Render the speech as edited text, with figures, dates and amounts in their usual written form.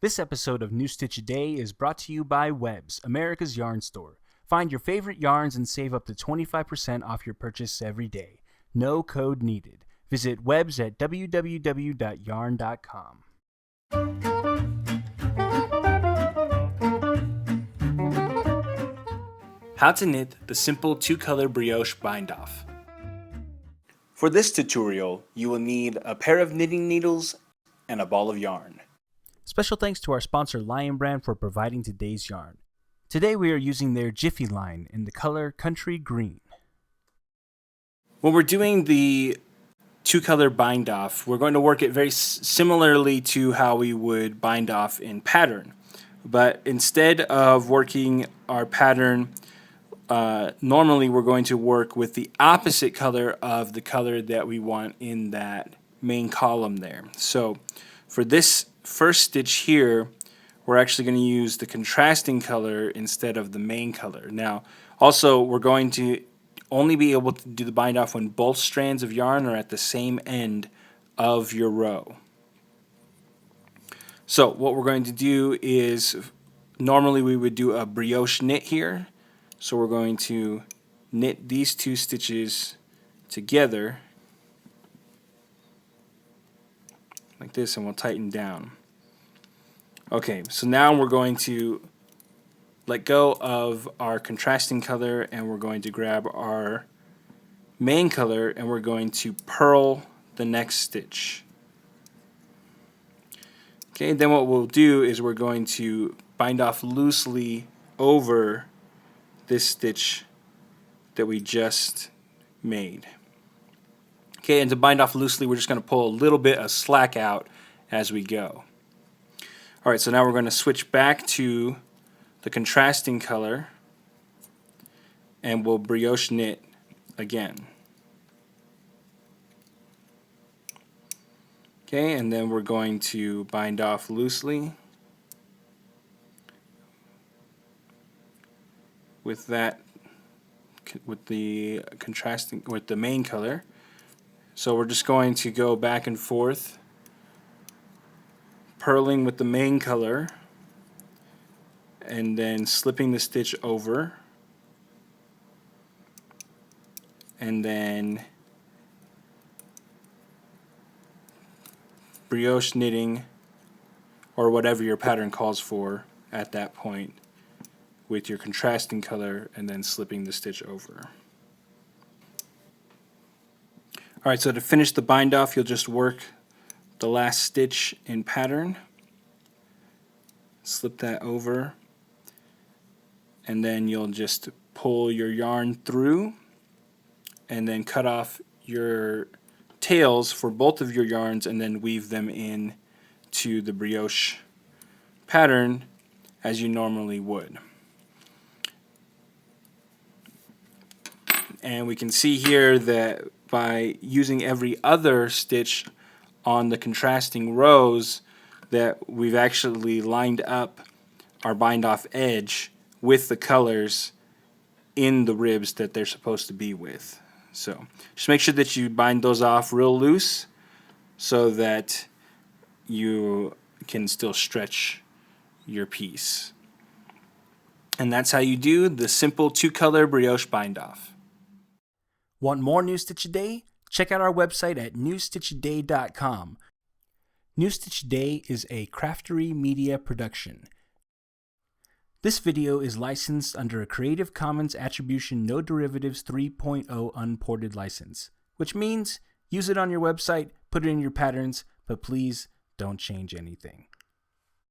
This episode of New Stitch a Day is brought to you by Webs, America's yarn store. Find your favorite yarns and save up to 25% off your purchase every day. No code needed. Visit Webs at www.yarn.com. How to knit the simple two-color brioche bind-off. For this tutorial, you will need a pair of knitting needles and a ball of yarn. Special thanks to our sponsor Lion Brand for providing today's yarn. Today we are using their Jiffy line in the color Country Green. When we're doing the two-color bind-off, we're going to work it very similarly to how we would bind off in pattern. But instead of working our pattern, normally we're going to work with the opposite color of the color that we want in that main column there. So for this first stitch here, we're actually going to use the contrasting color instead of the main color. Now, also, we're going to only be able to do the bind off when both strands of yarn are at the same end of your row. So what we're going to do is, normally we would do a brioche knit here. So we're going to knit these two stitches together like this, and we'll tighten down. Okay, so now we're going to let go of our contrasting color and we're going to grab our main color and we're going to purl the next stitch. Okay, then what we'll do is we're going to bind off loosely over this stitch that we just made. Okay, and to bind off loosely, we're just going to pull a little bit of slack out as we go. Alright, so now we're going to switch back to the contrasting color and we'll brioche knit again. Okay, and then we're going to bind off loosely with that, with the contrasting, with the main color. So we're just going to go back and forth, purling with the main color and then slipping the stitch over and then brioche knitting or whatever your pattern calls for at that point with your contrasting color and then slipping the stitch over. Alright, so to finish the bind off, you'll just work the last stitch in pattern, slip that over, and then you'll just pull your yarn through and then cut off your tails for both of your yarns and then weave them in to the brioche pattern as you normally would. And we can see here that by using every other stitch on the contrasting rows that we've actually lined up our bind off edge with the colors in the ribs that they're supposed to be with. So just make sure that you bind those off real loose so that you can still stretch your piece. And that's how you do the simple two-color brioche bind off. Want more New Stitch a Day? Check out our website at newstitchaday.com. New Stitch a Day is a Craftery Media production. This video is licensed under a Creative Commons Attribution No Derivatives 3.0 unported license, which means use it on your website, put it in your patterns, but please don't change anything.